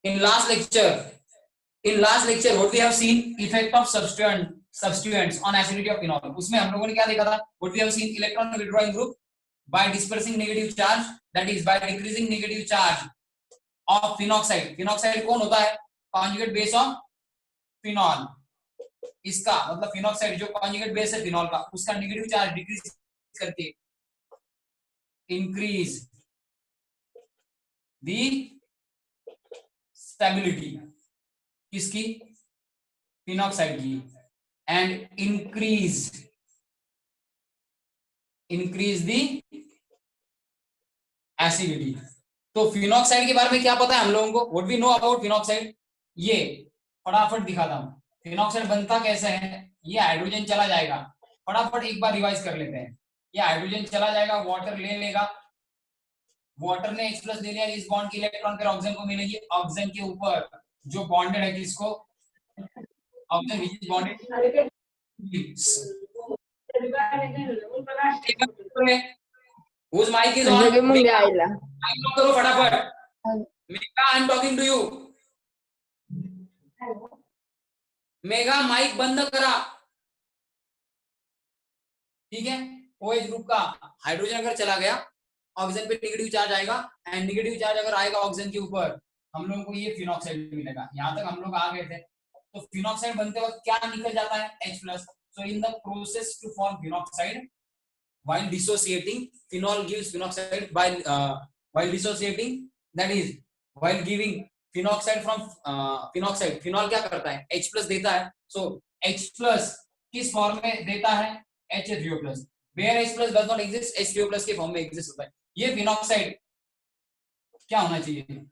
In last lecture, what we have seen, effect of substituents on acidity of phenol. उसमें हम लोगों ने क्या देखा था? What we have seen, electron withdrawing group by dispersing negative charge, that is by decreasing negative charge of phenoxide. Phenoxide कौन होता है? Conjugate base of phenol. इसका मतलब phenoxide जो conjugate base है phenol का, उसका negative charge decrease करके increase the stability किसकी? फिनॉक्साइड की, एंड इंक्रीज दी एसिडिटी. तो फिनॉक्साइड के बारे में क्या पता है हम लोगों को? What we know about phenoxide, ये फटाफट दिखाता हूं. फिनॉक्साइड बनता कैसे है? ये हाइड्रोजन चला जाएगा, फटाफट एक बार रिवाइज कर लेते हैं. ये हाइड्रोजन चला जाएगा, वाटर ले लेगा, वाटर ने H+ ले लिया, इस बॉन्ड की इलेक्ट्रॉन फिर ऑक्सीजन को मिलेगी. ऑक्सीजन के ऊपर जो बॉन्डेड है किसको? Oxygen which is bonded. Whose mic is on? Mic on करो फटाफट. Megha, I am talking to you. Megha mic बंद करा. ठीक है. OH ग्रुप का हाइड्रोजन अगर चला गया, ऑक्सीजन पे नेगेटिव चार्ज आएगा, एंड नेगेटिव चार्ज अगर आएगा ऑक्सीजन के ऊपर, हम लोगों को ये फिनॉक्साइड मिलेगा. यहां तक हम लोग आ गए थे. तो फिनॉक्साइड बनते वक्त क्या निकल जाता है? H+. So in the process to form phenoxide, while dissociating, phenol gives phenoxide while dissociating, that is while giving phenoxide from phenoxide, phenol क्या करता है? H+ देता है. So H+ किस फॉर्म में देता है? HCO+. Where H+ does not exist, H2O+ के फॉर्म में एग्जिस्ट होता है. ये फिनॉक्साइड क्या होना चाहिए?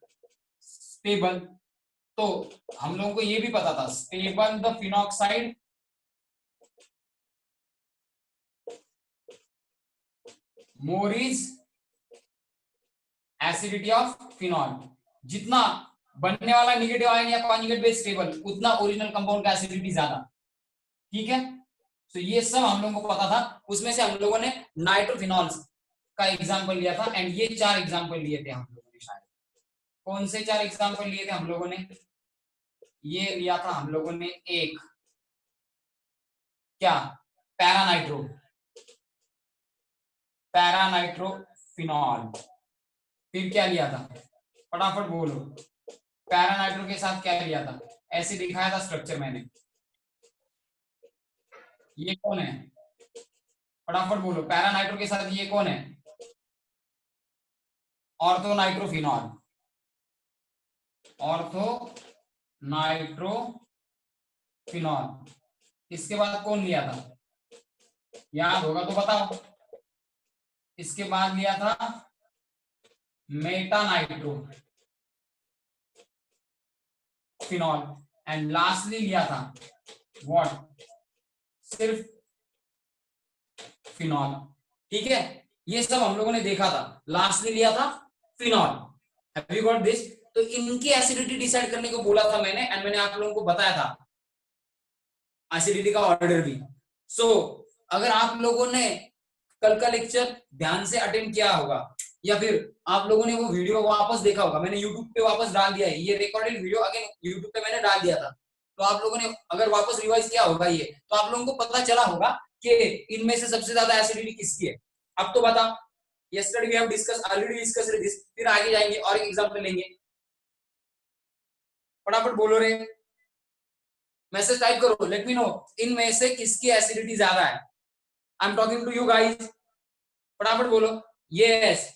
स्टेबल. तो हम लोगों को ये भी पता था, stable the phenoxide more is acidity of phenol. जितना बनने वाला नेगेटिव आयन या कॉन्जुगेट बेस स्टेबल, उतना ओरिजिनल कंपाउंड का एसिडिटी ज्यादा. ठीक है. तो ये सब हम लोगों को पता था. उसमें से हम लोगों ने नाइट्रोफिनॉल्स का एग्जांपल लिया था, एंड ये 4 एग्जांपल लिए थे हम लोगों ने. शायद कौन से 4 एग्जांपल लिए थे हम लोगों ने? ये लिया था हम लोगों ने एक, क्या? पैरानाइट्रोफिनॉल. फिर क्या लिया था? फटाफट बोलो. पैरानाइट्रो के साथ क्या लिया था? ऐसे दिखाया था स्ट्रक्चर मैंने. ये कौन है? फटाफट बोलो. पैरानाइट्रो के साथ ये कौन है? ऑर्थोनाइट्रोफिनॉल. ऑर्थोनाइट्रोफिनॉल. इसके बाद कौन लिया था? याद होगा तो बताओ. इसके बाद लिया था मेटानाइट्रो फिनॉल, एंड लास्टली लिया था व्हाट? सिर्फ फिनॉल. ठीक है. ये सब हम लोगों ने देखा था. लास्टली लिया था phenol. Have you got this? तो इनकी एसिडिटी डिसाइड करने को बोला था मैंने, एंड मैंने आप लोगों को बताया था एसिडिटी का ऑर्डर भी. सो अगर आप लोगों ने कल का लेक्चर ध्यान से अटेंड किया होगा, या फिर आप लोगों ने वो वीडियो वापस देखा होगा, मैंने YouTube पे वापस डाल दिया है. ये रिकॉर्डेड वीडियो अगेन YouTube पे मैंने डाल दिया था. तो आप लोगों ने अगर वापस रिवाइज किया होगा ये, तो आप लोगों को पता चला होगा कि इनमें से सबसे ज्यादा एसिडिटी किसकी है. अब तो बताओ. Yesterday we have already discussed this. फिर आगे जाएंगे और एक एग्जांपल लेंगे. फटाफट बोलो रे. मैसेज टाइप करो. लेट मी नो इनमें से किसकी एसिडिटी ज्यादा है. I am talking to you guys. फटाफट बोलो. Yes,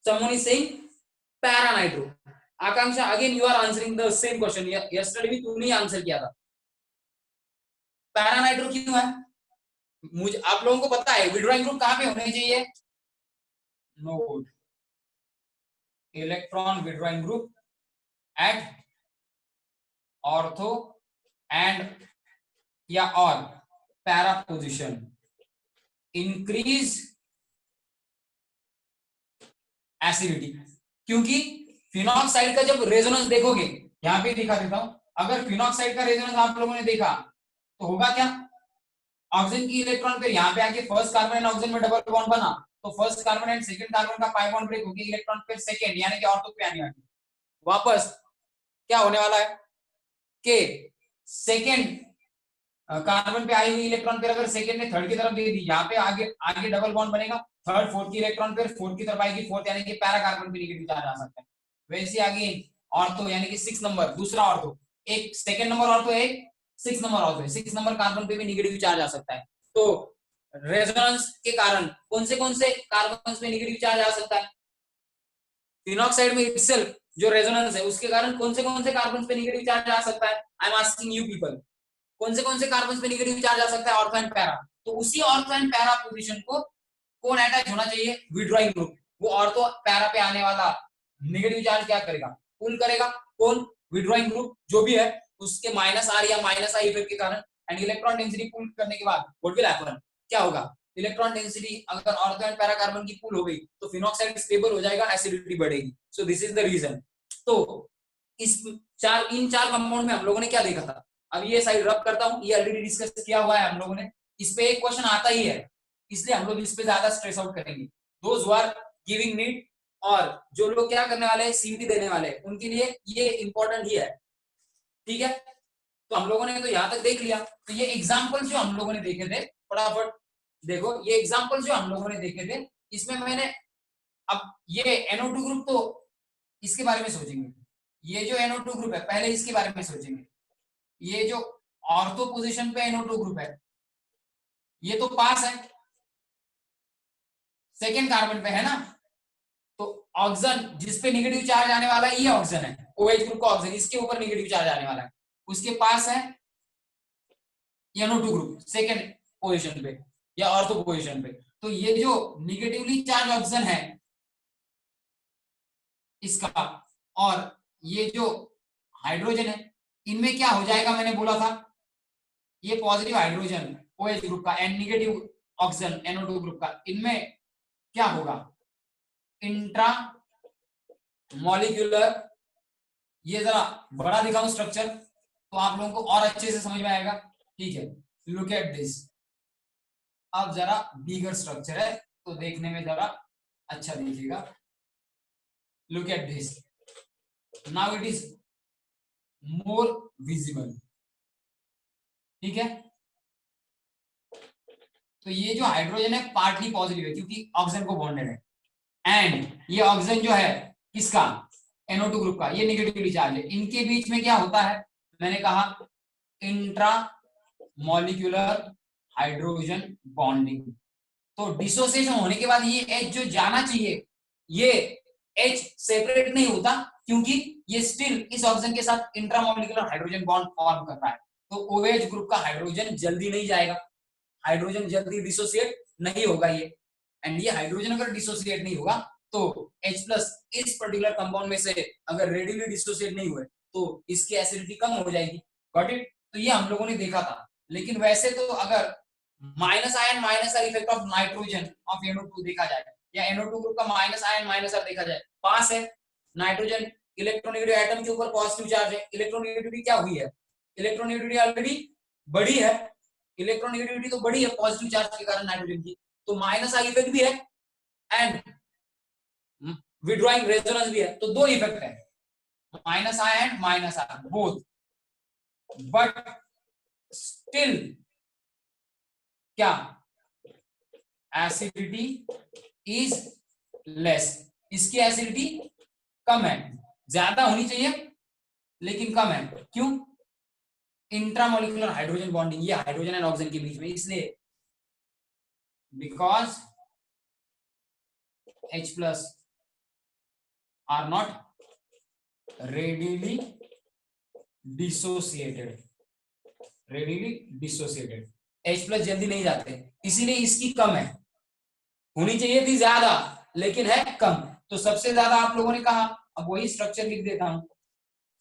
someone is saying paranitro. Akanksha, again you are answering the same question. Yesterday भी तूने ही आंसर किया था. पैरानाइट्रो क्यों है? मुझे आप लोगों को पता है विड्रॉइंग ग्रुप कहां पे होने चाहिए? Note electron withdrawing group at ortho and या और पैरा पोजिशन. Increase acidity. क्योंकि फिनॉक्साइड का जब रेजोनेंस देखोगे, यहां पे दिखा देता हूं. अगर फिनॉक्साइड का रेजोनेंस आप लोगों ने देखा तो होगा क्या? ऑक्सीजन की इलेक्ट्रॉन पे यहां पे आके फर्स्ट कार्बन एंड ऑक्सीजन में डबल बॉन्ड बना, तो first carbon and second carbon का पाई बॉन्ड ब्रेक होगी, इलेक्ट्रॉन पे सेकंड यानी कि ऑर्थो पे आने वाली. वापस क्या होने वाला है कि सेकेंड कार्बन पे आई हुई इलेक्ट्रॉन पेयर अगर सेकेंड ने थर्ड की तरफ दे दी, यहाँ पे आगे आगे डबल बॉन्ड बनेगा, थर्ड फोर्थ की इलेक्ट्रॉन पेयर फोर्थ की तरफ आएगी, फोर्थ यानी कि पैरा कार्बन पे नेगेटिव चार्ज आ सकता है। वैसे आगे ऑर्थो यानी कि 6 नंबर दूसरा ऑर्थो, एक सेकेंड नंबर ऑर्थो है, 6 नंबर ऑर्थो है, 6 नंबर कार्बन पे भी नेगेटिव चार्ज आ सकता है। तो रेजोनेंस के कारण कौन से कार्बन पे नेगेटिव चार्ज आ सकता है? फिनॉक्साइड में इटसेल्फ जो रेजोनेंस है उसके कारण कौन से कार्बन पे नेगेटिव चार्ज आ सकता है? I am asking you people, कौन से कार्बन पे नेगेटिव चार्ज आ सकता है? Ortho and para. तो उसी ऑर्थो एंड पैरा पोजीशन को कौन अटैच होना चाहिए? Withdrawing group. वो ऑर्थो पैरा पे आने वाला नेगेटिव चार्ज क्या करेगा? पुल करेगा। कौन? विड्रॉइंग ग्रुप जो भी है उसके माइनस आर या माइनस आई इफेक्ट के कारण, एंड इलेक्ट्रॉन डेंसिटी पुल करने के बाद व्हाट विल हैपन? क्या होगा? इलेक्ट्रॉन डेंसिटी अगर ऑर्थो एंड पैरा कार्बन की पुल हो गई तो फिनॉक्साइड स्टेबल हो जाएगा, एसिडिटी बढ़ेगी। So this is the reason. तो इन चार कंपाउंड में हम लोगों ने क्या देखा था? अब ये साइड रब करता हूं, ये ऑलरेडी डिस्कस किया हुआ है हम लोगों ने, इस पे एक क्वेश्चन आता ही है, इसलिए हम लोग इस पे ज्यादा स्ट्रेस आउट करेंगे। Those who are giving NEET और जो लोग क्या करने वाले हैं सीईटी देने वाले हैं उनके लिए ये इंपॉर्टेंट ही है, ठीक है। तो हम लोगों ने तो यहां तक देख लिया। तो ये एग्जाम्पल जो हम लोगों ने देखे थे फटाफट देखो, ये एग्जाम्पल जो हम लोगों ने देखे थे इसमें मैंने, अब ये NO2 ग्रुप तो इसके बारे में सोचेंगे, ये जो NO2 ग्रुप है पहले इसके बारे में सोचेंगे। ये जो ऑर्थो पोजीशन पे NO2 ग्रुप है ये तो पास है, सेकेंड कार्बन पे है ना, तो ऑक्सीजन जिस पे नेगेटिव चार्ज आने वाला है ये ऑक्सीजन है, OH ग्रुप का ऑक्सीजन, इसके ऊपर नेगेटिव चार्ज आने वाला है, उसके पास है NO2 ग्रुप सेकेंड पोजीशन पे या ऑर्थो पोजीशन पे। तो ये जो निगेटिवली चार्ज ऑक्सीजन है इसका और ये जो हाइड्रोजन है इनमें क्या हो जाएगा? मैंने बोला था ये पॉजिटिव हाइड्रोजन OH ग्रुप का and negative oxygen NO2 group का, इनमें क्या होगा? इंट्रा मॉलिक्यूलर, ये जरा बड़ा दिखाऊं स्ट्रक्चर तो आप लोगों को और अच्छे से समझ में आएगा, ठीक है। लुक एट दिस, अब जरा बिगर स्ट्रक्चर है तो देखने में जरा अच्छा दिखेगा। Look at this, now it is more visible, ठीक है। तो ये जो हाइड्रोजन है पार्टली पॉजिटिव है क्योंकि ऑक्सीजन को बॉन्डेड है, एंड ये ऑक्सीजन जो है किसका? NO2 ग्रुप का, ये नेगेटिवली चार्ज है। इनके बीच में क्या होता है? मैंने कहा इंट्रा मॉलिक्यूलर हाइड्रोजन बॉन्डिंग। तो डिसोसिएशन होने के बाद ये H जो जाना चाहिए ये H सेपरेट नहीं होता क्योंकि ये स्टिल इस ऑक्सीजन के साथ इंट्रामोलिकुलर हाइड्रोजन बॉन्ड फॉर्म कर रहा है। तो OH ग्रुप का हाइड्रोजन जल्दी नहीं जाएगा, हाइड्रोजन जल्दी डिसोसिएट नहीं होगा ये, एंड ये हाइड्रोजन अगर डिसोसिएट नहीं होगा तो H प्लस इस पर्टिकुलर कंपाउंड में से अगर रेडिली डिसोसिएट नहीं हुए तो इसकी एसिडिटी कम हो जाएगी। Got it? तो ये हम लोगों ने देखा था। लेकिन वैसे तो अगर minus ion minus are effect of nitrogen of NO2 देखा जाए या NO2 ग्रुप का माइनस आयन माइनस आर देखा जाए, पास है नाइट्रोजन इलेक्ट्रोनेगेटिव एटम के ऊपर पॉजिटिव चार्ज है, इलेक्ट्रोनेगेटिविटी क्या हुई है? इलेक्ट्रोनेगेटिविटी ऑलरेडी बढ़ी है, इलेक्ट्रोनेगेटिविटी तो बढ़ी है पॉजिटिव चार्ज के कारण नाइट्रोजन की, तो माइनस आई इफेक्ट भी है एंड विड्रॉइंग रेजोनेंस भी है, तो दो इफेक्ट है, minus I and minus R both, but still क्या? एसिडिटी इज लेस, इसकी एसिडिटी कम है, ज्यादा होनी चाहिए लेकिन कम है। क्यों? इंट्रामोलिकुलर हाइड्रोजन बॉन्डिंग, ये हाइड्रोजन एंड ऑक्सीजन के बीच में, इसलिए because H plus are not readily dissociated, H plus जल्दी नहीं जाते, इसीलिए इसकी कम है, होनी चाहिए थी ज्यादा लेकिन है कम। तो सबसे ज्यादा आप लोगों ने कहा, अब वही स्ट्रक्चर लिख देता हूं,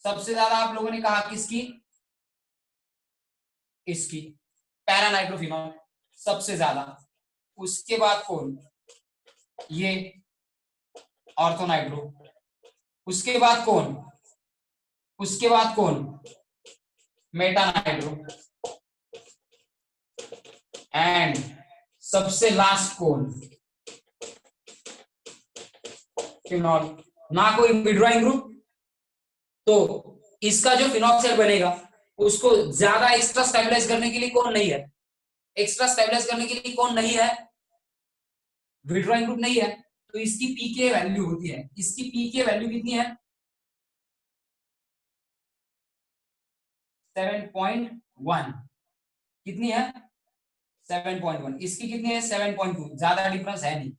सबसे ज्यादा आप लोगों ने कहा किसकी? इसकी, पैरानाइट्रोफिनॉल सबसे ज्यादा, उसके बाद कौन? ये ऑर्थोनाइट्रो, उसके बाद कौन? उसके बाद कौन? मेटानाइट्रो, एंड सबसे लास्ट कौन? फिनॉल। ना कोई विड्रॉइंग ग्रुप, तो इसका जो फिनॉक्साइड बनेगा उसको ज्यादा एक्स्ट्रा स्टेबलाइज करने के लिए कौन नहीं है, एक्स्ट्रा स्टेबलाइज करने के लिए कौन नहीं है, विड्रॉइंग ग्रुप नहीं है, तो इसकी पीके वैल्यू होती है, इसकी पीके वैल्यू कितनी है 7.1, कितनी है 7.1, इसकी कितनी है 7.2, ज्यादा डिफरेंस है नहीं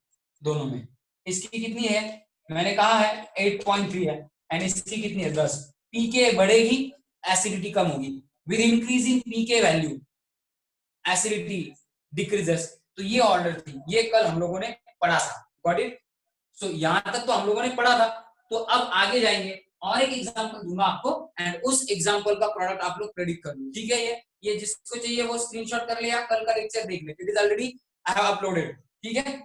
दोनों में। इसकी कितनी है मैंने कहा है 8.3 है, एंड इसकी कितनी है 10। पीके बढ़ेगी एसिडिटी कम होगी, with increasing pK value acidity decreases. तो ये ऑर्डर थी, ये कल हम लोगों ने पढ़ा था, गॉट इट। सो यहां तक तो हम लोगों ने पढ़ा था। तो अब आगे जाएंगे और एक एग्जांपल दूंगा आपको, एंड उस एग्जांपल का प्रोडक्ट आप लोग प्रेडिक्ट कर लो, ठीक है। ये जिसको चाहिए वो स्क्रीनशॉट कर लिया, कल का लेक्चर देख ले, it is already I have uploaded, ठीक है।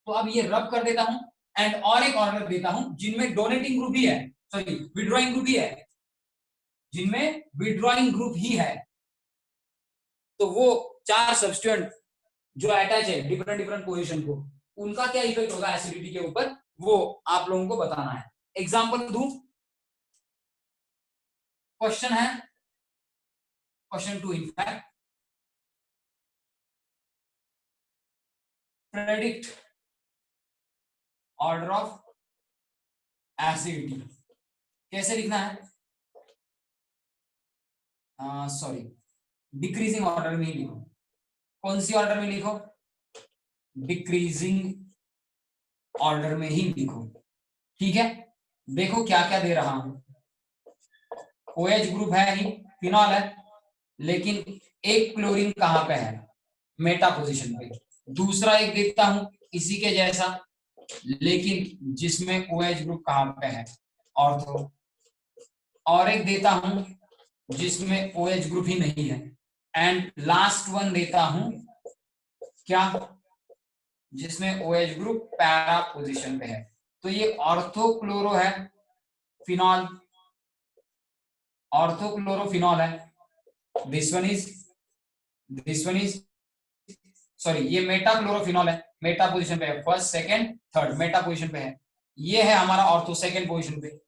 तो अब ये रब कर देता हूं, एंड और एक ऑर्डर देता हूं जिनमें डोनेटिंग ग्रुप ही है, सॉरी विड्रॉइंग ग्रुप ही है, जिनमें विड्रॉइंग ग्रुप ही है। तो वो 4 सब्स्टिट्यूएंट जो अटैच है डिफरेंट डिफरेंट पोजीशन को, उनका क्या इफेक्ट होगा एसिडिटी के ऊपर, वो आप लोगों को बताना है। एग्जांपल दूं, क्वेश्चन है question 2 in fact, predict order of acidity. कैसे लिखना है, सॉरी डिक्रीजिंग ऑर्डर में ही लिखो। कौन सी ऑर्डर में लिखो, डिक्रीजिंग ऑर्डर में ही लिखो, ठीक है। देखो क्या क्या दे रहा हूं, OH ग्रुप है ही, फिनॉल है, लेकिन एक क्लोरीन कहां पे है, मेटा पोजीशन पे। दूसरा एक देखता हूं इसी के जैसा, लेकिन जिसमें OH ग्रुप कहां पे है, ऑर्थो। और एक देता हूं जिसमें OH ग्रुप ही नहीं है, एंड लास्ट वन देता हूं क्या, जिसमें OH ग्रुप पैरा पोजीशन पे है। तो ये ऑर्थोक्लोरो है फिनॉल, ऑर्थोक्लोरोफिनॉल है। दिस वन इज सॉरी ये मेटाक्लोरोफिनॉल है, मेटा पोजीशन पे है, first second third Meta position पे है। ये है हमारा ऑर्थो सेकंड पोजीशन पे,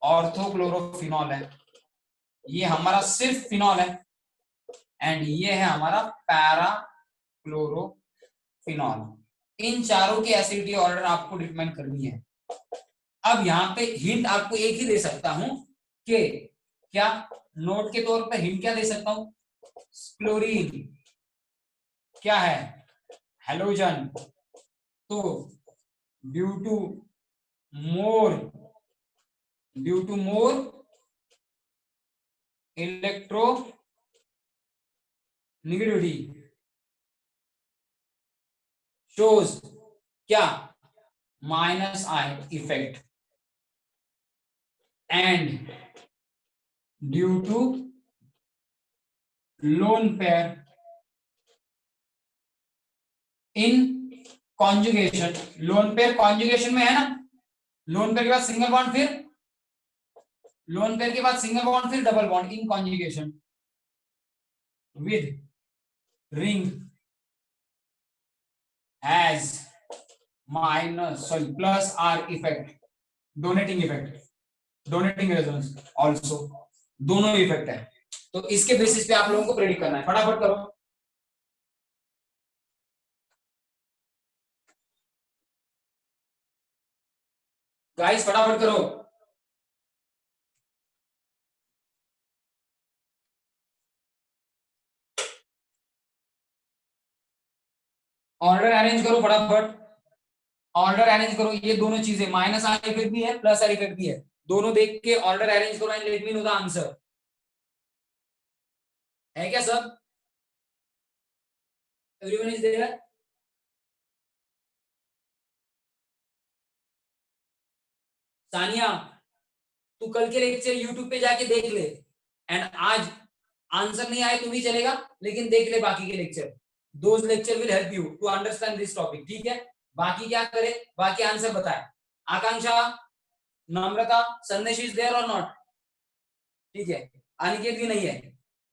ऑर्थोक्लोरोफिनॉल है। ये हमारा सिर्फ फिनॉल है, एंड ये है हमारा पैरा क्लोरोफिनॉल। इन चारों की एसिडिटी ऑर्डर आपको डिटरमाइन करनी है। अब यहाँ पे हिंट आपको एक ही दे सकता हूं कि क्या, नोट के तौर पर हिंट क्या दे सकता हूं, क्लोरीन क्या है, हेलोजन। तो due to more electronegativity shows क्या, minus I effect, and due to lone pair in conjugation. Lone pair conjugation में है ना, लोन पेयर के बाद सिंगल बॉन्ड, फिर लोन पेयर के बाद सिंगल बॉन्ड, फिर double bond, in conjugation with ring has minus sorry plus R effect, donating effect, donating resonance also, दोनों इफेक्ट है। तो इसके बेसिस पे आप लोगों को प्रेडिक्ट करना है, फटाफट करो गाइस, फटाफट करो। ऑर्डर अरेंज करो फटाफट, ऑर्डर अरेंज करो। ये दोनों चीजें माइनस आर इफेक्ट भी है, प्लस आर इफेक्ट भी है, दोनों देख के ऑर्डर अरेंज करो and let me know the answer. है क्या सब, एवरीवन इज देयर। सानिया तू कल के लेक्चर यूट्यूब पे जाके देख ले, एंड आज आंसर नहीं आए तो भी चलेगा, लेकिन देख ले बाकी के lecture, those lecture will help you to understand this topic, ठीक है। बाकी क्या करे, बाकी आंसर बताए। आकांक्षा, नम्रता, संदेश इज देयर और नॉट, ठीक है। अनिकेत भी नहीं है,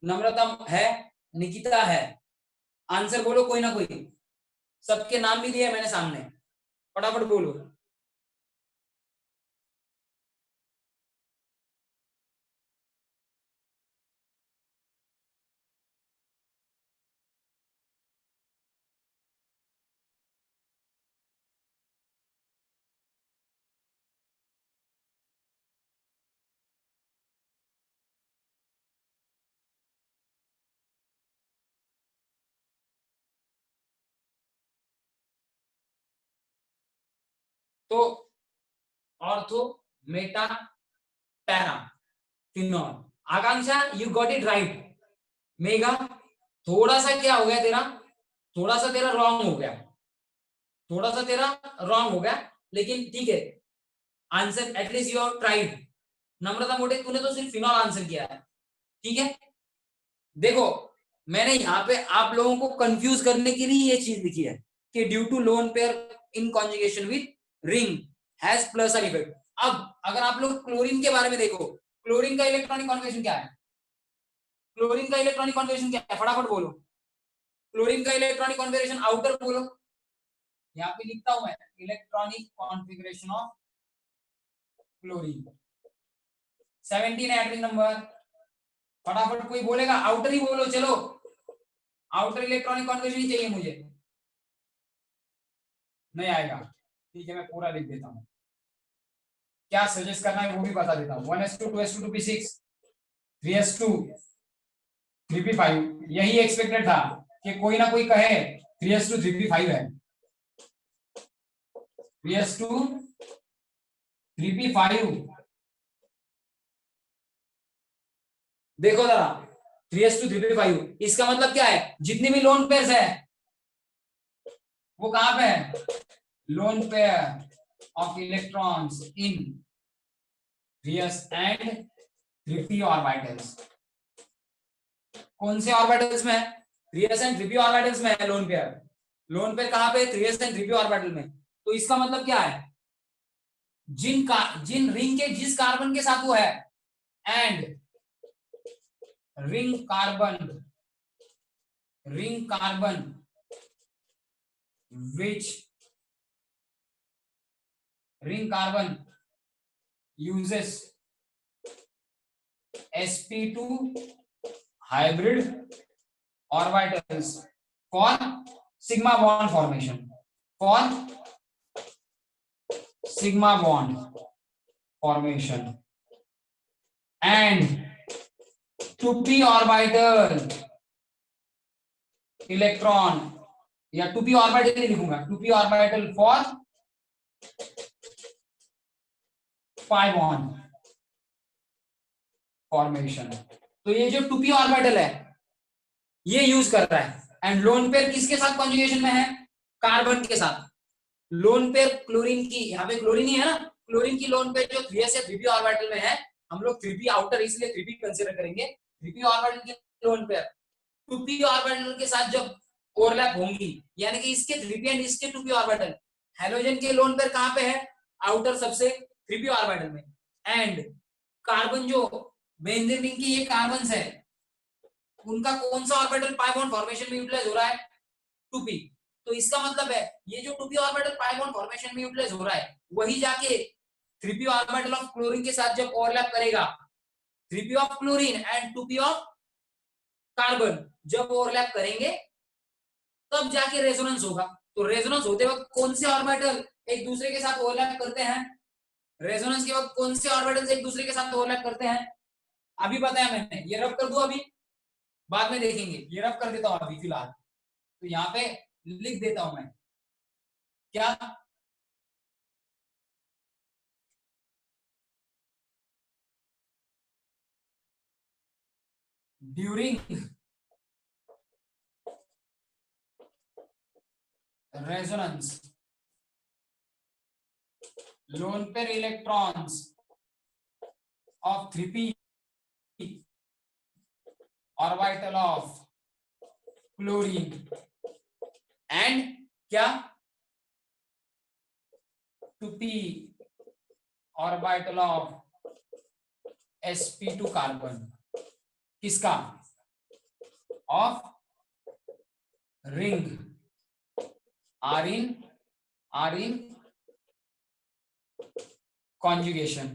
नम्रता है, निकिता है। आंसर बोलो कोई ना कोई, सबके नाम भी दिए मैंने सामने, फटाफट बोलो। तो ortho, Meta, para, phenol. Akanksha you got it right. Mega थोड़ा सा क्या हो गया तेरा, थोड़ा सा तेरा रॉन्ग हो गया, थोड़ा सा तेरा रॉन्ग हो गया, लेकिन ठीक है, answer at least you have tried. Namrata Mote तूने तो सिर्फ फिनॉल आंसर किया है, ठीक है। देखो मैंने यहाँ पे आप लोगों को कंफ्यूज करने के लिए ये चीज लिखी है कि due to lone pair in conjugation with ring has plus effect. अब अगर आप लोग क्लोरीन के बारे में देखो, क्लोरीन का इलेक्ट्रॉनिक कॉन्जुगेशन क्या है, क्लोरीन का इलेक्ट्रॉनिक कॉन्जुगेशन क्या है, फटाफट बोलो। क्लोरीन का इलेक्ट्रॉनिक कॉन्फ़िगरेशन आउटर बोलो, यहाँ पे लिखता हूं मैं, electronic configuration of chlorine. 17 atomic number, फटाफट कोई बोलेगा आउटर ही बोलो, चलो आउटर इलेक्ट्रॉनिक कॉन्फ़िगरेशन ही चाहिए मुझे, नहीं आएगा, ठीक है मैं पूरा लिख देता हूँ, क्या सजेस्ट करना है वो भी बता देता हूँ। 1s2 2s2 2p6 3s2 3p5, यही एक्सपेक्टेड था कि कोई ना कोई कहे 3s2 3p5 है, 3s2 3p5। देखो जरा 3s2 3p5, इसका मतलब क्या है, जितनी भी लोन पेयर्स है वो कहां पे है, lone pair of electrons in 3s and 3p orbitals. कौन से ऑर्बिटल्स में है, 3s एंड 3p ऑर्बिटल्स में है लोन पेयर। लोन पेयर कहां पे, 3s एंड 3p ऑर्बिटल में। तो इसका मतलब क्या है, जिन रिंग के जिस कार्बन के साथ वो है, and ring carbon which ring carbon uses sp2 hybrid orbitals for sigma bond formation, for sigma bond formation, and 2p orbital electron, या 2p ऑर्बिटल नहीं लिखूंगा, 2p orbital for pi bond formation. तो ये जो 2p ऑर्बिटल है ये use कर रहा है, एंड लोन पेयर किसके साथ कॉन्जुगेशन में है, कार्बन के साथ। लोन पेयर क्लोरीन की, यहाँ पे क्लोरीन ही है ना, क्लोरीन की लोन पेयर जो 3s या 3p ऑर्बिटल में है, हम लोग 3p आउटर इसलिए 3p कंसीडर करेंगे, 3p ऑर्बिटल की लोन पेयर 2p ऑर्बिटल के साथ जब ओवरलैप होंगी, यानी कि इसके 3p एंड इसके 2p ऑर्बिटल, हेलोजन के लोन पेयर कहां पे है, आउटर सबसे 3p ऑर्बिटल में, एंड कार्बन जो बेंजीन रिंग की ये कार्बन है, उनका कौन सा ऑर्बिटल पाई बॉन्ड फॉर्मेशन में यूटिलाइज हो रहा है, 2p। तो इसका मतलब है ये जो 2p orbital pi bond formation में यूटिलाइज हो रहा है, वही जाके 3p ऑर्बिटल ऑफ क्लोरीन के साथ जब ओवरलैप करेगा, 3p of chlorine and 2p of carbon जब ओवरलैप करेंगे तब जाके रेजोनेंस होगा। तो रेजोनेंस होते वक्त कौन से ऑर्बिटल एक दूसरे के साथ ओवरलैप करते हैं, रेजोनेंस के वक्त कौन से ऑर्बिटल्स एक दूसरे के साथ ओवरलैप करते हैं, अभी बताया मैंने, ये रब कर दूं अभी, बाद में देखेंगे, ये रब कर देता हूं अभी फिलहाल। तो यहाँ पे लिख देता हूं मैं, क्या, during resonance lone pair electrons of 3p orbital of chlorine and क्या 2p orbital of sp2 carbon, किसका, of ring are in conjugation,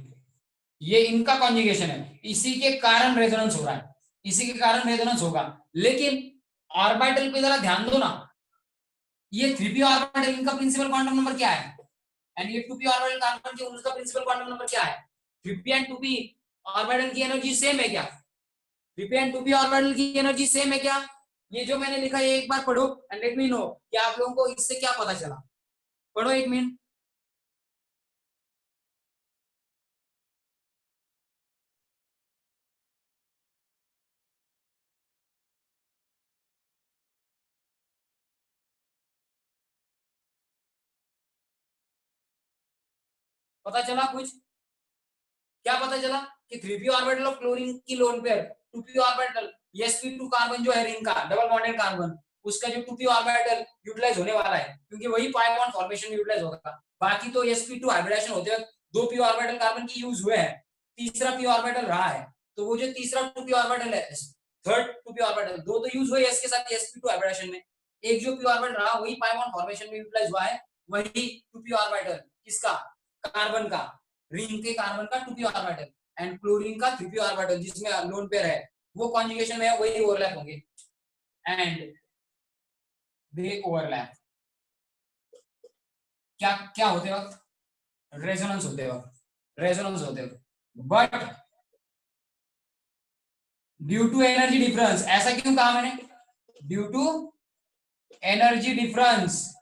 ये इनका कॉन्जुगेशन है, इसी के कारण रेजोनेंस हो रहा है, इसी के कारण रेजोनेंस होगा। लेकिन ऑर्बिटल पे जरा ध्यान दो ना, ये 3p ऑर्बिटल इनका प्रिंसिपल क्वांटम नंबर क्या है, एंड ये 2p ऑर्बिटल कार्बन के उनका प्रिंसिपल क्वांटम नंबर क्या है, 3p एंड 2p ऑर्बिटल की एनर्जी सेम है क्या, 3p एंड 2p ऑर्बिटल की एनर्जी सेम है क्या, ये जो मैंने लिखा है एक बार पढ़ो एंड लेट मी नो कि आप लोगों को इससे क्या पता चला। पढ़ो एक मिनट, पता चला कुछ? क्या पता चला कि 3p ऑर्बिटल ऑफ क्लोरीन की lone pair 2p orbital sp2 carbon जो है रिंग का डबल बॉन्डेड कार्बन, उसका जो 2p ऑर्बिटल यूटिलाइज होने वाला है, क्योंकि वही pi बॉन्ड फॉर्मेशन में यूटिलाइज होगा। बाकी तो sp2 हाइब्रिडेशन होते वक्त 2p ऑर्बिटल कार्बन की यूज हुए हैं, तीसरा p ऑर्बिटल रहा है, तो वो जो तीसरा 2p ऑर्बिटल है, थर्ड 2p ऑर्बिटल, दो तो यूज हुए s के साथ sp2 हाइब्रिडेशन में, एक जो p ऑर्बिटल रहा वही pi बॉन्ड फॉर्मेशन में यूटिलाइज हुआ है, वही 2p ऑर्बिटल किसका, कार्बन का, रिंग के कार्बन का 2p ऑर्बिटल एंड क्लोरीन का 3p ऑर्बिटल जिसमें लोन पेयर है, वो कॉन्जुगेशन में वही ओवरलैप होंगे एंड दे ओवरलैप। क्या क्या होते वक्त? रेजोनेंस होते वक्त, रेजोनेंस होते वक्त। But due to energy difference, ऐसा क्यों कहा मैंने? Due to energy difference,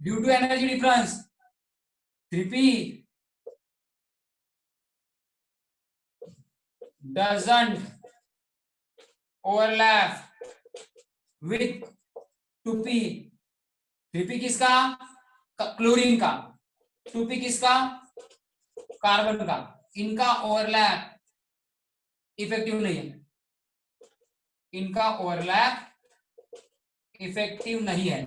due to energy difference 3p doesn't overlap with 2p, 3p किसका? क्लोरीन का, 2p किसका? कार्बन का, इनका ओवरलैप इफेक्टिव नहीं है, इनका ओवरलैप इफेक्टिव नहीं है।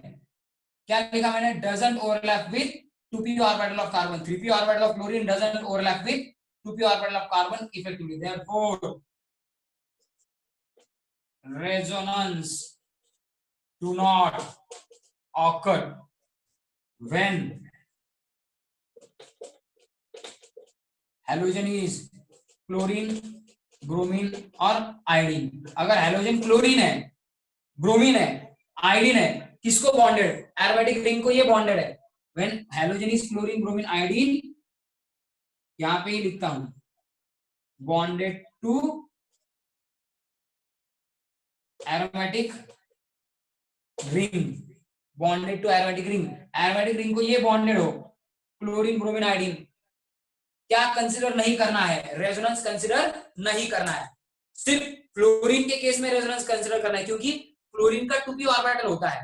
क्या लिखा मैंने? Doesn't overlap with 2p orbital of carbon, 3p orbital of chlorine doesn't overlap with 2p orbital of carbon effectively, therefore resonance do not occur when halogen is chlorine, bromine और iodine. अगर halogen chlorine है, bromine है, iodine है, किसको bonded? Aromatic ring को ये bonded है। When halogen is chlorine, bromine, iodine, यहां पे ही लिखता हूं, bonded to aromatic ring, bonded to aromatic ring, aromatic ring को ये बॉन्डेड हो, क्लोरीन, ब्रोमीन, आयोडीन, क्या कंसीडर नहीं करना है? रेजोनेंस कंसीडर नहीं करना है। सिर्फ फ्लोरीन के केस में रेजोनेंस कंसीडर करना है, क्योंकि फ्लोरीन का 2p ऑर्बिटल होता है।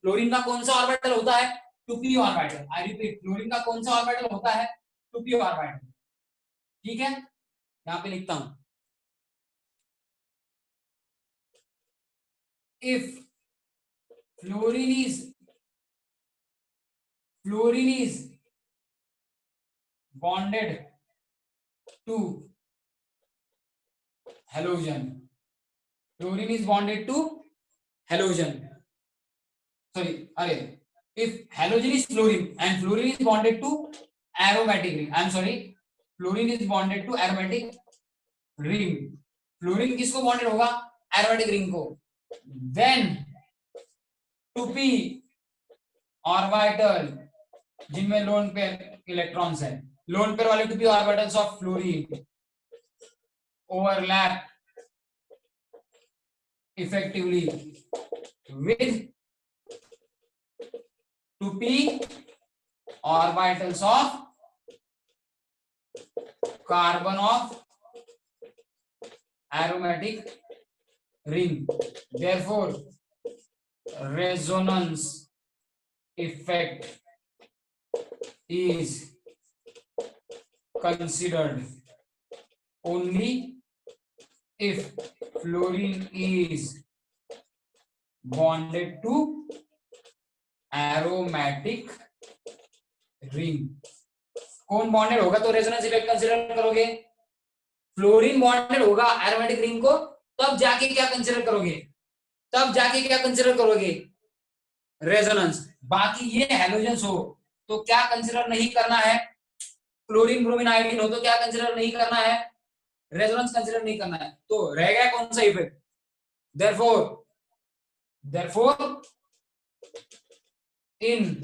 फ्लोरीन का कौन सा ऑर्बिटल होता है? 2p orbital. I repeat, fluorine का कौन सा ऑर्बिटल होता है? 2p orbital. ठीक है, यहां पे लिखता हूं, if fluorine is bonded to halogen, fluorine is bonded to halogen, sorry, if halogen is fluorine and fluorine is bonded to aromatic ring, I'm sorry, fluorine is bonded to aromatic ring, fluorine किसको bonded होगा? aromatic ring को, then 2p orbital जिनमें lone pair electrons है, lone pair वाले 2p orbitals of fluorine overlap effectively with 2p orbitals of carbon of aromatic ring, therefore resonance effect is considered only if fluorine is bonded to aromatic ring। कौन bonded होगा तो resonance effect consider करोगे? Fluorine bonded होगा aromatic ring को, तब जाके क्या consider करोगे? तब जाके क्या कंसीडर करोगे? रेजोनेंस। बाकी ये हेलोजन्स हो तो क्या कंसीडर नहीं करना है? क्लोरीन, ब्रोमीन, आयोडीन हो तो क्या कंसीडर नहीं करना है? रेजोनेंस कंसीडर नहीं करना है। तो रह गया कौन सा effect? therefore in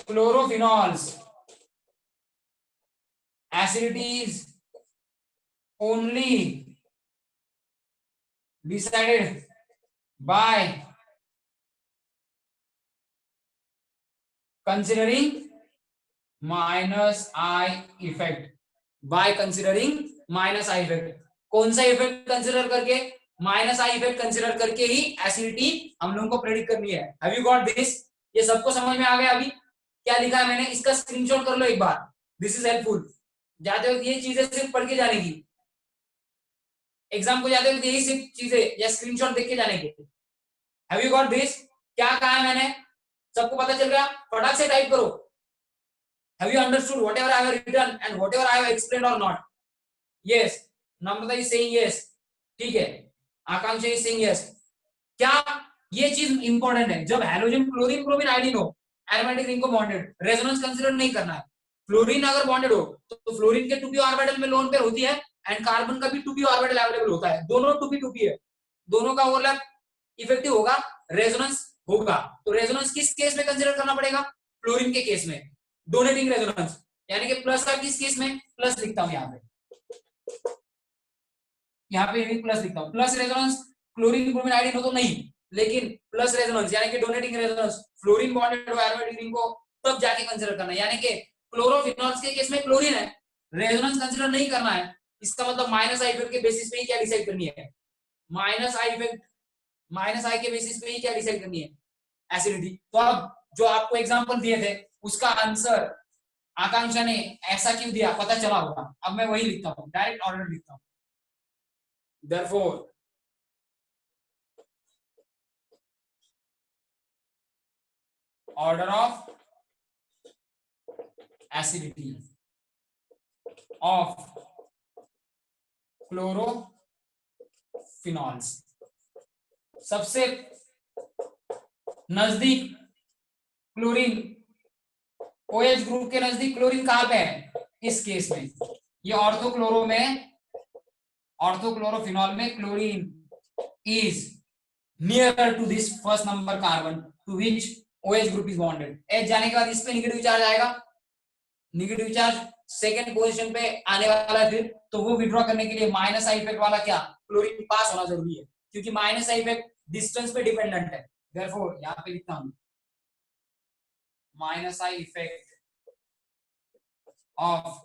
chlorophenols acidity is only decided by considering minus I effect, by considering minus I effect। कौन सा इफेक्ट कंसीडर करके? माइनस आई इफेक्ट कंसीडर करके ही एसिडिटी हम लोगों को प्रेडिक्ट करनी है। Have you got this? ये सबको समझ में आ गया अभी? क्या लिखा है मैंने, इसका स्क्रीनशॉट कर लो एक बार, दिस इज हेल्पफुल। जाते वक्त ये चीजें सिर्फ पढ़ के जाने की, एग्जाम को जाते वक्त यही सिर्फ चीजें या स्क्रीनशॉट देख के जाने की। Have you got this? क्या कहा है मैंने, सबको पता चल गया? फटाक से टाइप करो। Have you understood whatever I have written and whatever I have explained और not? Yes, Namrata is saying yes, ठीक है, आकांक्षा इज सेइंग यस। क्या ये चीज इंपॉर्टेंट है, जब हैलोजन क्लोरीन ब्रोमीन आयोडीन हो, एरोमेटिक रिंग को बॉन्डेड, रेजोनेंस कंसीडर नहीं करना है। फ्लोरीन अगर बॉन्डेड हो तो फ्लोरीन के 2p ऑर्बिटल में लोन पेयर होती है एंड कार्बन का भी 2p ऑर्बिटल अवेलेबल होता है, दोनों 2p है, दोनों का ओवरलैप इफेक्टिव होगा, रेजोनेंस होगा। तो रेजोनेंस किस केस में कंसीडर करना पड़ेगा? फ्लोरीन के केस में, डोनेटिंग रेजोनेंस, यानी कि प्लस का किस केस में, प्लस लिखता हूं यहाँ पे भी प्लस लिखता हूं, plus resonance chlorine bromine iodine हो तो नहीं, लेकिन प्लस रेजोनेंस यानी कि डोनेटिंग रेजोनेंस फ्लोरीन बॉन्डेड हो एरोमेटिक रिंग को, तब जाके कंसीडर करना है। यानी कि क्लोरोफिनॉल्स के केस में क्लोरीन है, रेजोनेंस कंसीडर नहीं करना है, इसका मतलब माइनस आई इफेक्ट के बेसिस पे ही क्या डिसाइड करनी है, माइनस आई इफेक्ट, माइनस आई के बेसिस पे ही क्या डिसाइड करनी है, एसिडिटी। तो अब जो आपको एग्जांपल दिए थे उसका आंसर आकांक्षा ने ऐसा क्यों दिया पता चला होगा, अब मैं वही लिखता हूँ, डायरेक्ट ऑर्डर लिखता हूँ। Therefore, order of acidity of क्लोरोफिनॉल्स, सबसे नजदीक क्लोरीन, OH ग्रुप के नजदीक क्लोरीन कहां पे है, इस केस में ये ऑर्थोक्लोरो में, ऑर्थोक्लोरोफिनॉल में chlorine is nearer to this first number carbon to which OH group is bonded। H जाने के बाद इस पे नेगेटिव चार्ज आएगा, नेगेटिव चार्ज सेकंड पोजीशन पे आने वाला है, फिर तो वो विड्रॉ करने के लिए माइनस आई इफेक्ट वाला क्या क्लोरीन पास होना जरूरी है, क्योंकि माइनस आई इफेक्ट डिस्टेंस पे डिपेंडेंट है। देयरफॉर यहां पे लिखता हूं minus I effect of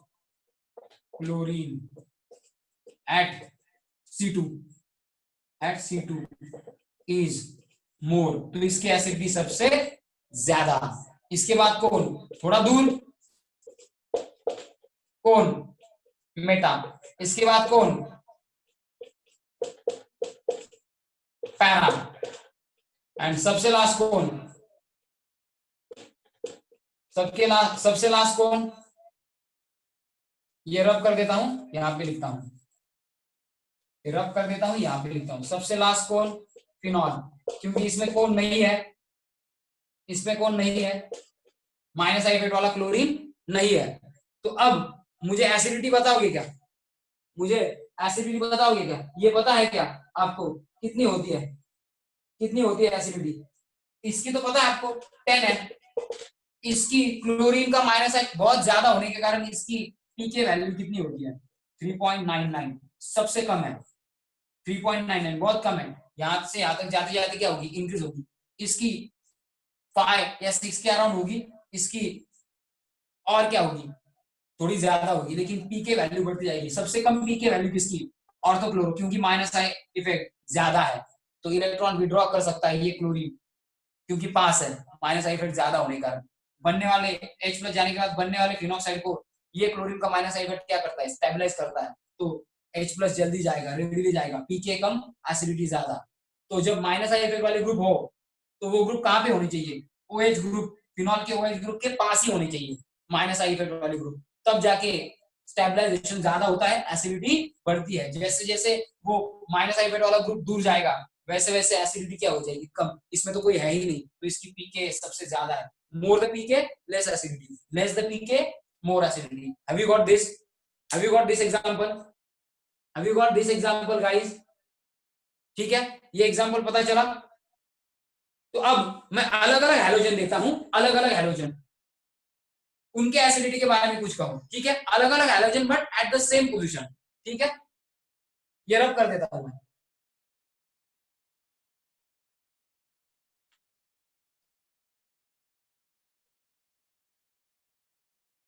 chlorine at C2 is more, तो इसकी एसिडिटी सबसे ज्यादा। इसके बाद कौन, थोड़ा दूर कौन, मेटा, इसके बाद कौन, पैरा, एंड सबसे लास्ट कौन, सबसे लास्ट कौन, ये रब कर देता हूं, यहां पे लिखता हूं, रब कर देता हूं, यहां पे लिखता हूं, सबसे लास्ट कौन, फिनॉल, क्योंकि इसमें कौन नहीं है, इसमें कौन नहीं है, माइनस आई इफेक्ट वाला क्लोरीन नहीं है। तो अब मुझे एसिडिटी बताओगे क्या, मुझे एसिडिटी बताओगे क्या, ये पता है क्या आपको कितनी होती है, कितनी होती है एसिडिटी, इसकी तो पता है आपको 10 है, इसकी क्लोरीन का माइनस आई बहुत ज्यादा होने के कारण इसकी पीके वैल्यू कितनी होती है, 3.99, सबसे कम है 3.99, बहुत कम है। यहां से यहां तक जाते जाते क्या होगी, इंक्रीज होगी, इसकी 5 या 6 के अराउंड होगी, इसकी और क्या होगी, थोड़ी ज्यादा होगी, लेकिन पीके वैल्यू बढ़ती जाएगी। सबसे कम पीके वैल्यू किसकी, ऑर्थोक्लोरो, क्योंकि माइनस आई इफेक्ट ज्यादा है, तो इलेक्ट्रॉन विड्रॉ कर सकता है ये क्लोरीन, क्योंकि पास है, माइनस आई इफेक्ट ज्यादा होने के कारण। बनने वाले H प्लस जाने के बाद बनने वाले फिनॉक्साइड को ये क्लोरीन का माइनस आई इफेक्ट क्या करता है, स्टेबलाइज करता है, तो H प्लस जल्दी जाएगा, रेडिली जाएगा, पीके कम एसिडिटी ज्यादा। तो जब माइनस आई इफेक्ट वाले ग्रुप हो तो वो ग्रुप कहां पे होने चाहिए, OH ग्रुप, फिनॉल के OH ग्रुप के पास ही होने चाहिए माइनस आई इफेक्ट वाले ग्रुप, तब जाके स्टेबलाइजेशन ज्यादा होता है, एसिडिटी बढ़ती है। जैसे जैसे वो माइनस आई इफेक्ट वाला ग्रुप दूर जाएगा वैसे वैसे एसिडिटी क्या हो जाएगी, कम, इसमें तो कोई है ही नहीं, तो इसकी पीके सबसे ज्यादा है, more the pK less acidity, less the pK more acidity. Have you got this, have you got this example, have you got this example guys, ठीक है, ये एग्जांपल पता चला। तो अब मैं अलग अलग हैलोजन देता हूं, अलग अलग हैलोजन, उनके एसिडिटी के बारे में कुछ कहूं, ठीक है, अलग अलग halogen but at the same position, ठीक है, ये रब कर देता हूं मैं।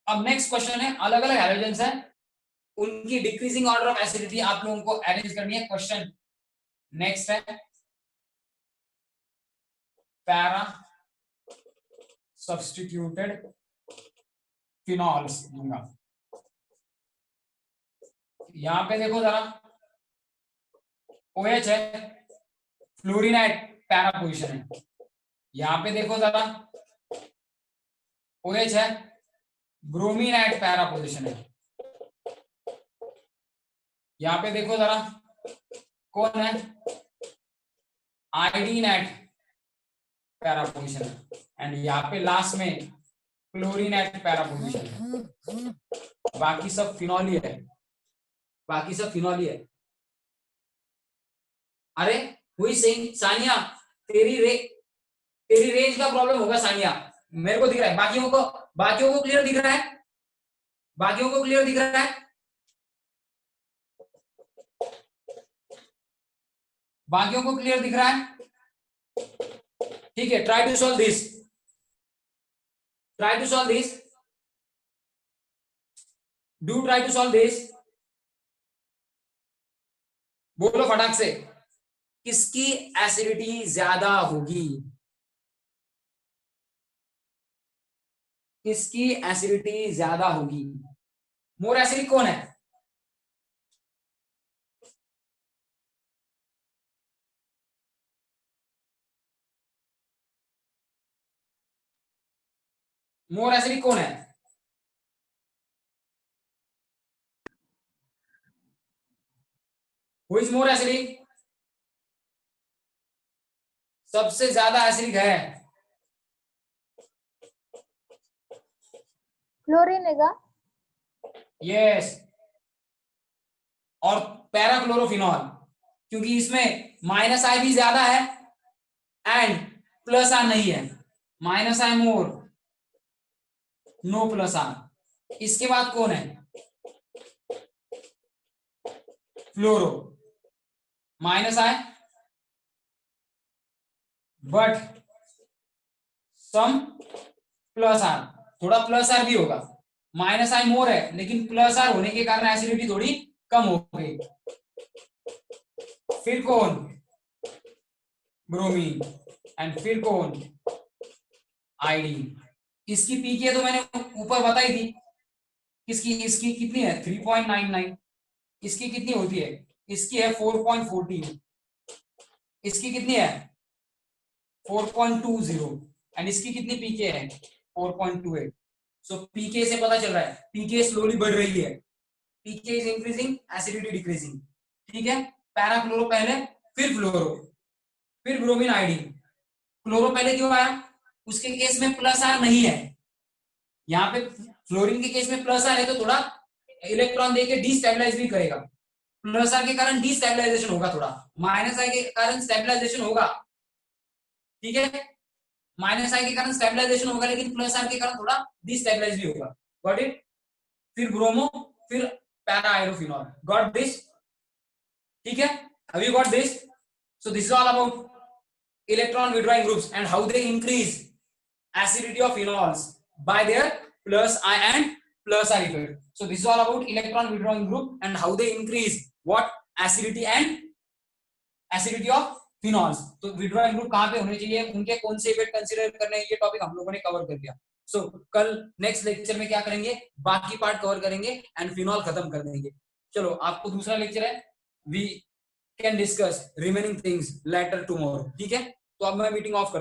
अब नेक्स्ट क्वेश्चन है, अलग अलग हैलोजेंस है, उनकी डिक्रीजिंग ऑर्डर ऑफ एसिडिटी आप लोगों को अरेंज करनी है। क्वेश्चन नेक्स्ट है, पैरा सब्स्टिट्यूटेड फिनॉल्स दूंगा। यहां पे देखो जरा, OH है, फ्लोरीन एट पैरा पोजिशन है। यहां पे देखो जरा, OH है, ब्रोमीन एट पैरा पोजिशन है। यहां पे देखो जरा, कौन है, आयोडीन एट पैरा पोजिशन है। एंड यहाँ पे लास्ट में क्लोरीन एट पैरा पोजिशन है। बाकी सब फिनॉल ही है, बाकी सब फिनॉल ही है। अरे हुई सेइंग सानिया, तेरी रेंज का प्रॉब्लम होगा सानिया, मेरे को दिख रहा है। बाकियों को क्लियर दिख रहा है, बाकियों को क्लियर दिख रहा है, बाकियों को क्लियर दिख रहा है। ठीक है, try to solve this, try to solve this, do try to solve this. बोलो फटाक से, किसकी एसिडिटी ज्यादा होगी, किसकी एसिडिटी ज्यादा होगी? मोर एसिडिक कौन है? मोर एसिडिक कौन है? Who is more acidic? सबसे ज्यादा एसिडिक है क्लोरीन है का? यस, और पैराक्लोरोफिनॉल, क्योंकि इसमें माइनस आई भी ज्यादा है एंड प्लस आर नहीं है, minus I more, no plus R. इसके बाद कौन है? Fluoro, minus I but some plus R, थोड़ा प्लस आर भी होगा। माइनस आई मोर है लेकिन प्लस आर होने के कारण एसिडिटी थोड़ी कम हो गई। फिर कौन? ब्रोमीन, एंड फिर कौन? आयोडीन। इसकी पीके तो मैंने ऊपर बताई थी, किसकी, इसकी कितनी है 3.99, इसकी कितनी होती है, इसकी है 4.14, इसकी कितनी है 4.20, एंड इसकी कितनी पीके है 4.28। सो पीके से पता चल रहा है पीके स्लोली बढ़ रही है, पीके इज इंक्रीजिंग, एसिडिटी डिक्रीजिंग। ठीक है, पैराक्लोरो पहले, फिर फ्लोरो, फिर ब्रोमीन, आयोडीन। क्लोरो पहले क्यों आया? उसके केस में प्लस आर नहीं है, यहाँ पे फ्लोरीन के केस में प्लस आर है तो थोड़ा इलेक्ट्रॉन देके डिस्टेबलाइज भी करेगा। प्लस आर के कारण डिस्टेबलाइजेशन होगा, थोड़ा माइनस आर के कारण स्टेबलाइजेशन होगा। ठीक है, माइनस आई के कारण स्टेबलाइजेशन होगा लेकिन प्लस आर के कारण थोड़ा डिस्टेबलाइज भी होगा। Got it? फिर ब्रोमो, फिर पैरा आयरोफिनॉल। Got this? ठीक है, have you got this? So this is all about electron withdrawing groups and how they increase acidity of phenols by their plus I and plus R effect. So this is all about electron withdrawing group and how they increase what acidity and acidity of phenols. तो withdrawing group कहाँ पे होने चाहिए, उनके कौन से effect consider करने हैं, ये टॉपिक हम लोगों ने कवर कर दिया। सो कल नेक्स्ट लेक्चर में क्या करेंगे, बाकी पार्ट कवर करेंगे एंड फिनॉल खत्म कर देंगे। चलो, आपको दूसरा लेक्चर है, we can discuss remaining things later tomorrow. ठीक है, तो अब मैं मीटिंग ऑफ करता हूँ।